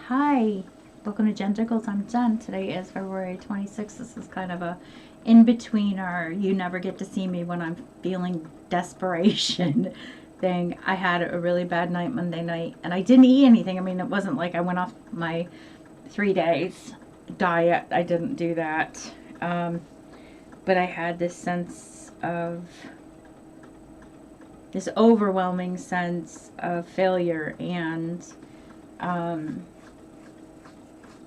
Hi, welcome to Jenn Jiggles. I'm Jen. Today is February 26th. This is kind of a in-between or you never get to see me when I'm feeling desperation thing. I had a really bad night Monday night and I didn't eat anything. I mean, it wasn't like I went off my 3 days diet. I didn't do that. But I had this sense of, this overwhelming sense of failure and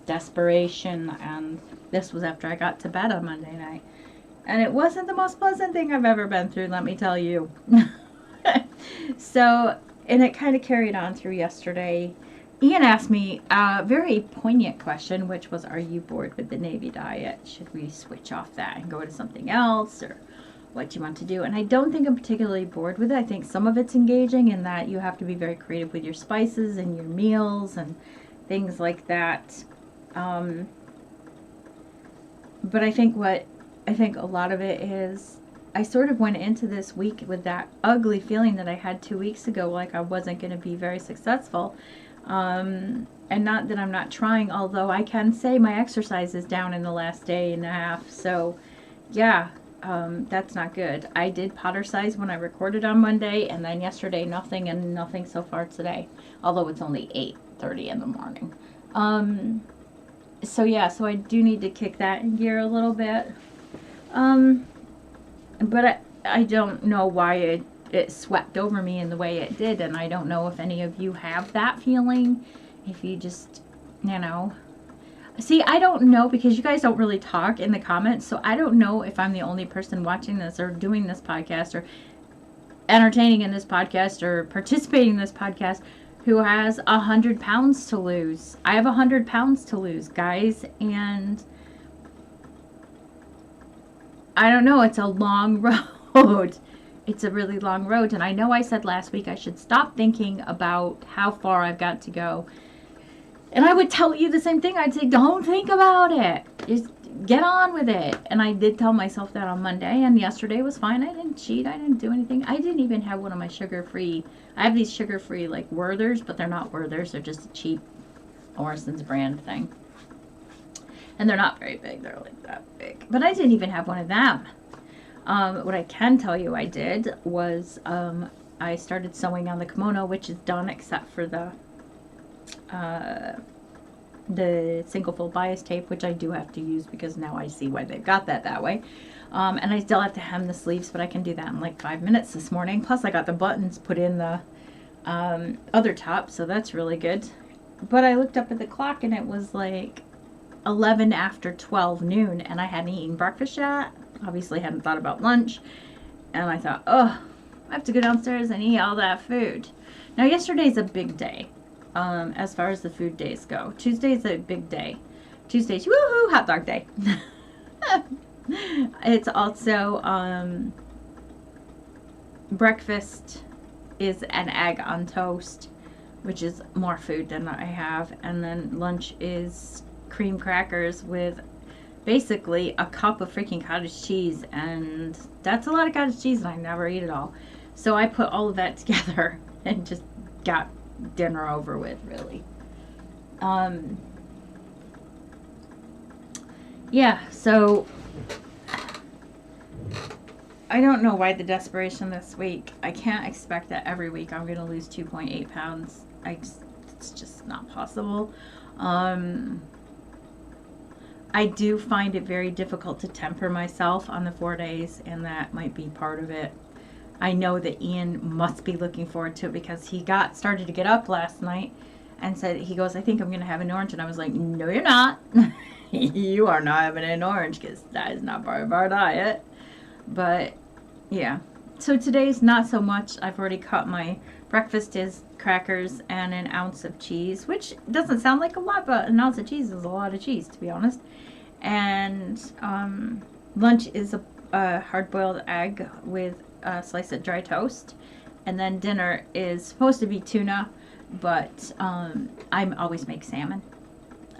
desperation, and this was after I got to bed on Monday night, and it wasn't the most pleasant thing I've ever been through, let me tell you. So, and it kind of carried on through yesterday. Ian asked me a very poignant question, which was, are you bored with the Navy diet? Should we switch off that and go to something else, or what you want to do? And I don't think I'm particularly bored with it. I think some of it's engaging in that you have to be very creative with your spices and your meals and things like that. But I think a lot of it is, I sort of went into this week with that ugly feeling that I had 2 weeks ago, like I wasn't going to be very successful. And not that I'm not trying, although I can say my exercise is down in the last day and a half. So yeah, that's not good. I did potter size when I recorded on Monday, and then yesterday nothing, and nothing so far today, although it's only 8:30 in the morning. So yeah, so I do need to kick that in gear a little bit. But I don't know why it swept over me in the way it did, and I don't know if any of you have that feeling. If you just, see, I don't know, because you guys don't really talk in the comments, so I don't know if I'm the only person watching this or doing this podcast or entertaining in this podcast or participating in this podcast who has 100 pounds to lose. I have 100 pounds to lose, guys, and I don't know, it's a long road. It's a really long road, and I know I said last week I should stop thinking about how far I've got to go. And I would tell you the same thing. I'd say, don't think about it. Just get on with it. And I did tell myself that on Monday, and yesterday was fine. I didn't cheat. I didn't do anything. I didn't even have one of my sugar-free. I have these sugar-free, like, Werthers, but they're not Werthers. They're just a cheap Morrison's brand thing. And they're not very big. They're like that big. But I didn't even have one of them. What I can tell you I did was I started sewing on the kimono, which is done except for the single fold bias tape, which I do have to use because now I see why they've got that way. And I still have to hem the sleeves, but I can do that in like 5 minutes this morning. Plus I got the buttons put in the other top, so that's really good. But I looked up at the clock and it was like 11 after 12 noon, and I hadn't eaten breakfast yet. Obviously hadn't thought about lunch, and I thought, oh, I have to go downstairs and eat all that food. Now yesterday's a big day as far as the food days go. Tuesday's a big day. Tuesday's woohoo hot dog day. It's also breakfast is an egg on toast, which is more food than I have, and then lunch is cream crackers with basically a cup of freaking cottage cheese, and that's a lot of cottage cheese and I never eat it all. So I put all of that together and just got dinner over with, really. Yeah, so I don't know why the desperation this week. I can't expect that every week I'm going to lose 2.8 pounds. It's just not possible. I do find it very difficult to temper myself on the 4 days, and that might be part of it. I know that Ian must be looking forward to it because he started to get up last night and said, he goes, I think I'm going to have an orange. And I was like, no, you're not. You are not having an orange because that is not part of our diet. But yeah, so today's not so much. I've already cut my breakfast is crackers and an ounce of cheese, which doesn't sound like a lot, but an ounce of cheese is a lot of cheese, to be honest. And lunch is a hard-boiled egg with a slice of dry toast, and then dinner is supposed to be tuna, but I always make salmon.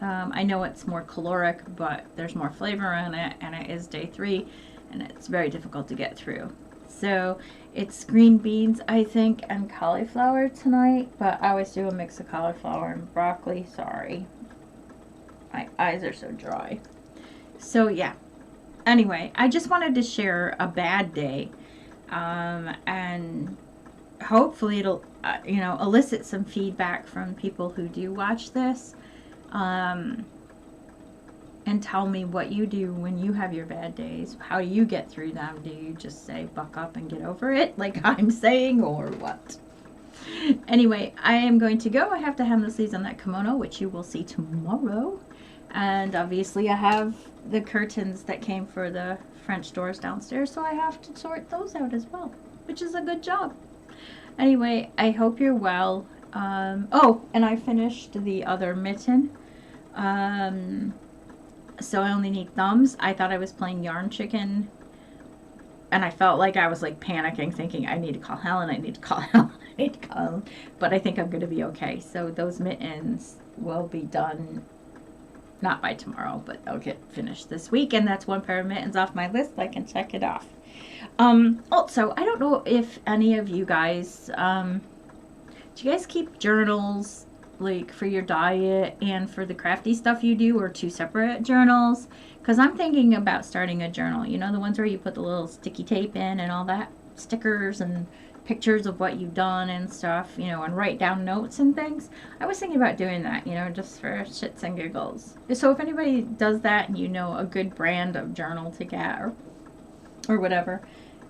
I know it's more caloric, but there's more flavor in it, and it is day 3, and it's very difficult to get through. So it's green beans, I think, and cauliflower tonight, but I always do a mix of cauliflower and broccoli. Sorry. My eyes are so dry. So yeah. Anyway, I just wanted to share a bad day. And hopefully it'll, elicit some feedback from people who do watch this. And tell me what you do when you have your bad days. How do you get through them? Do you just say buck up and get over it like I'm saying, or what? Anyway, I am going to go. I have to hem the sleeves on that kimono, which you will see tomorrow. And obviously I have the curtains that came for the French doors downstairs, so I have to sort those out as well, which is a good job. Anyway, I hope you're well. Oh, and I finished the other mitten. So I only need thumbs. I thought I was playing Yarn Chicken, and I felt like I was like panicking, thinking I need to call Helen, I need to call Helen, I need to call Helen. But I think I'm going to be okay. So those mittens will be done, not by tomorrow, but they'll get finished this week. And that's one pair of mittens off my list. I can check it off. Also, I don't know if any of you guys, do you guys keep journals like for your diet and for the crafty stuff you do, or two separate journals? Because I'm thinking about starting a journal, you know, the ones where you put the little sticky tape in and all that, stickers and pictures of what you've done and stuff, you know, and write down notes and things. I was thinking about doing that, you know, just for shits and giggles. So if anybody does that and you know a good brand of journal to get or whatever,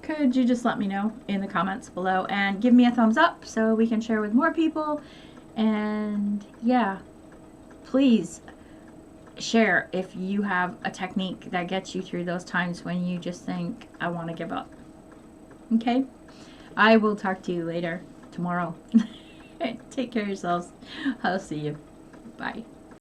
could you just let me know in the comments below and give me a thumbs up so we can share with more people. And yeah, please share if you have a technique that gets you through those times when you just think, I want to give up. Okay? I will talk to you later tomorrow. Take care of yourselves. I'll see you. Bye.